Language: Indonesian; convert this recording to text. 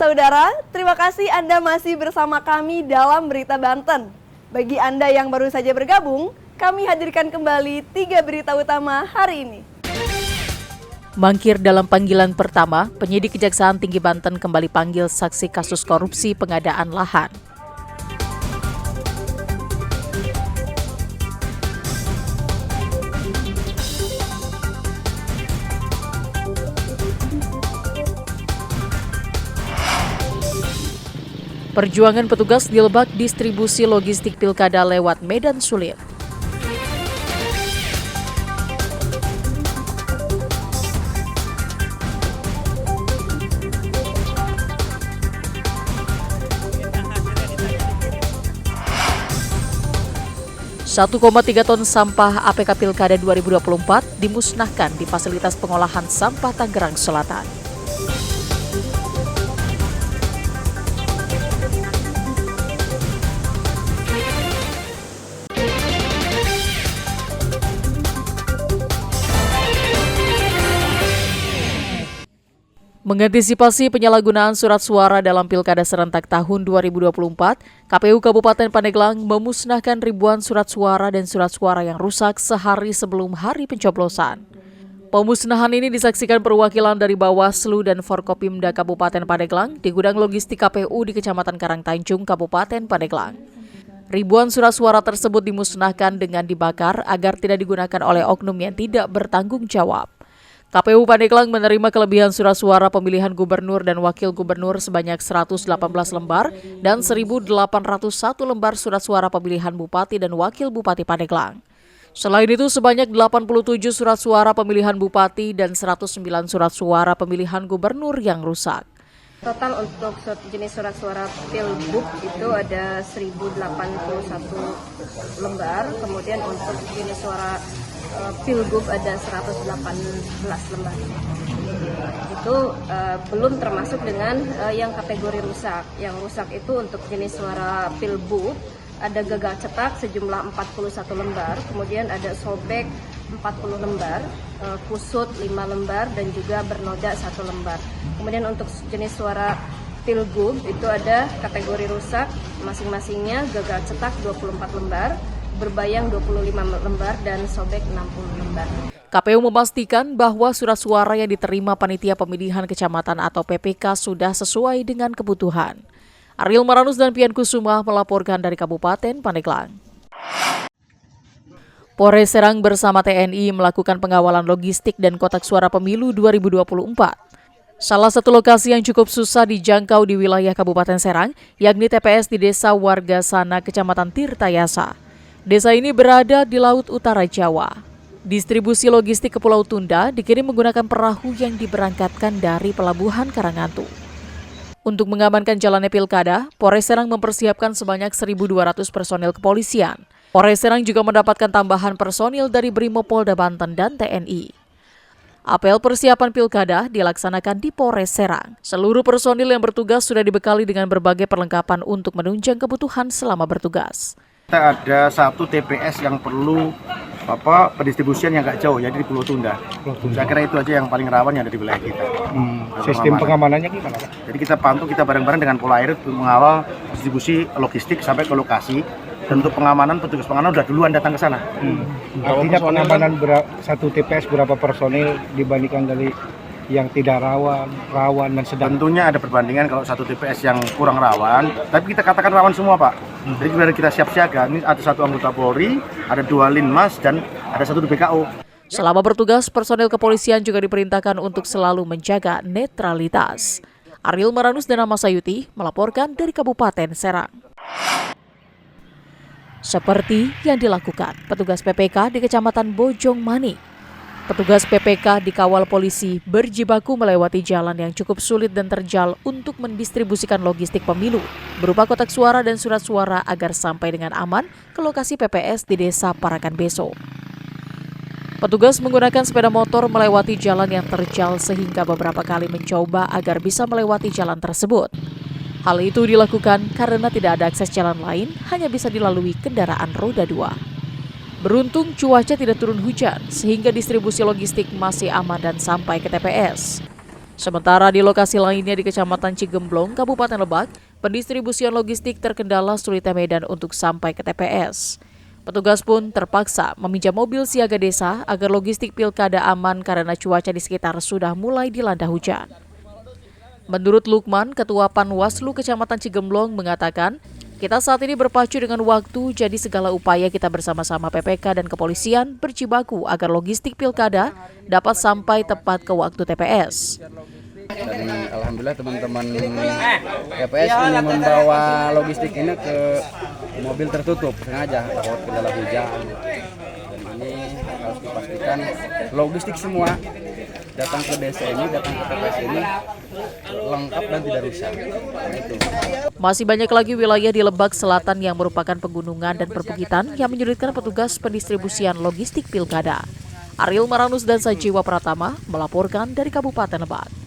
saudara, terima kasih Anda masih bersama kami dalam Berita Banten. Bagi Anda yang baru saja bergabung, kami hadirkan kembali 3 berita utama hari ini. Mangkir dalam panggilan pertama, penyidik Kejaksaan Tinggi Banten kembali panggil saksi kasus korupsi pengadaan lahan. Perjuangan petugas di Lebak distribusi logistik pilkada lewat medan sulit. Satu 1,3 ton sampah APK Pilkada 2024 dimusnahkan di fasilitas pengolahan sampah Tangerang Selatan. Mengantisipasi penyalahgunaan surat suara dalam Pilkada serentak tahun 2024, KPU Kabupaten Pandeglang memusnahkan ribuan surat suara dan surat suara yang rusak sehari sebelum hari pencoblosan. Pemusnahan ini disaksikan perwakilan dari Bawaslu dan Forkopimda Kabupaten Pandeglang di gudang logistik KPU di Kecamatan Karangtanjung, Kabupaten Pandeglang. Ribuan surat suara tersebut dimusnahkan dengan dibakar agar tidak digunakan oleh oknum yang tidak bertanggung jawab. KPU Pandeglang menerima kelebihan surat suara pemilihan gubernur dan wakil gubernur sebanyak 118 lembar dan 1.801 lembar surat suara pemilihan bupati dan wakil bupati Pandeglang. Selain itu, sebanyak 87 surat suara pemilihan bupati dan 109 surat suara pemilihan gubernur yang rusak. Total untuk jenis surat suara Pilbub itu ada 1.081 lembar, kemudian untuk jenis suara Pilgub ada 118 lembar. Itu belum termasuk dengan yang kategori rusak. Yang rusak itu untuk jenis suara Pilbub ada gagal cetak sejumlah 41 lembar, kemudian ada sobek 40 lembar, kusut 5 lembar, dan juga bernoda 1 lembar. Kemudian untuk jenis suara Pilgub itu ada kategori rusak, masing-masingnya gagal cetak 24 lembar, berbayang 25 lembar, dan sobek 60 lembar. KPU memastikan bahwa surat suara yang diterima Panitia Pemilihan Kecamatan atau PPK sudah sesuai dengan kebutuhan. Ariel Maranus dan Pian Kusuma melaporkan dari Kabupaten Pandeglang. Polres Serang bersama TNI melakukan pengawalan logistik dan kotak suara pemilu 2024. Salah satu lokasi yang cukup susah dijangkau di wilayah Kabupaten Serang, yakni TPS di Desa Warga Sana, Kecamatan Tirtayasa. Desa ini berada di Laut Utara Jawa. Distribusi logistik ke Pulau Tunda dikirim menggunakan perahu yang diberangkatkan dari Pelabuhan Karangantu. Untuk mengamankan jalannya pilkada, Polres Serang mempersiapkan sebanyak 1.200 personil kepolisian. Polres Serang juga mendapatkan tambahan personil dari Brimopolda Banten dan TNI. Apel persiapan pilkada dilaksanakan di Polres Serang. Seluruh personil yang bertugas sudah dibekali dengan berbagai perlengkapan untuk menunjang kebutuhan selama bertugas. Kita ada satu TPS yang perlu pendistribusian yang agak jauh, jadi di Pulau Tunda. Saya kira itu aja yang paling rawan yang ada di wilayah kita. Sistem pengamanannya gimana? Jadi kita pantau, kita bareng-bareng dengan Polair untuk mengawal distribusi logistik sampai ke lokasi. Dan untuk pengamanan, petugas pengamanan udah duluan datang ke sana. Artinya pengamanan satu TPS berapa personil dibandingkan dari yang tidak rawan dan sedang? Tentunya ada perbandingan kalau satu TPS yang kurang rawan, tapi kita katakan rawan semua, Pak. Jadi kita siap siaga. Ini ada 1 anggota Polri, ada 2 Linmas, dan ada 1 BKO. Selama bertugas, personel kepolisian juga diperintahkan untuk selalu menjaga netralitas. Ariel Maranus dan Nama Sayuti melaporkan dari Kabupaten Serang. Seperti yang dilakukan petugas PPK di Kecamatan Bojongmani. Petugas PPK dikawal polisi berjibaku melewati jalan yang cukup sulit dan terjal untuk mendistribusikan logistik pemilu berupa kotak suara dan surat suara agar sampai dengan aman ke lokasi PPS di Desa Parakan Beso. Petugas menggunakan sepeda motor melewati jalan yang terjal sehingga beberapa kali mencoba agar bisa melewati jalan tersebut. Hal itu dilakukan karena tidak ada akses jalan lain, hanya bisa dilalui kendaraan roda 2. Beruntung cuaca tidak turun hujan, sehingga distribusi logistik masih aman dan sampai ke TPS. Sementara di lokasi lainnya di Kecamatan Cigemblong, Kabupaten Lebak, pendistribusian logistik terkendala sulitnya medan untuk sampai ke TPS. Petugas pun terpaksa meminjam mobil siaga desa agar logistik pilkada aman karena cuaca di sekitar sudah mulai dilanda hujan. Menurut Lukman, Ketua Panwaslu Kecamatan Cigemblong mengatakan, kita saat ini berpacu dengan waktu, jadi segala upaya kita bersama-sama PPK dan kepolisian berjibaku agar logistik pilkada dapat sampai tepat ke waktu TPS. Dan alhamdulillah teman-teman TPS ini membawa logistik ini ke mobil tertutup sengaja takut kendala hujan. Dan ini harus dipastikan logistik semua datang ke desa ini, datang ke TPS ini lengkap dan tidak rusak. Nah, itu. Masih banyak lagi wilayah di Lebak Selatan yang merupakan pegunungan dan perbukitan yang menyulitkan petugas pendistribusian logistik pilkada. Ariel Maranus dan Sajiwa Pratama melaporkan dari Kabupaten Lebak.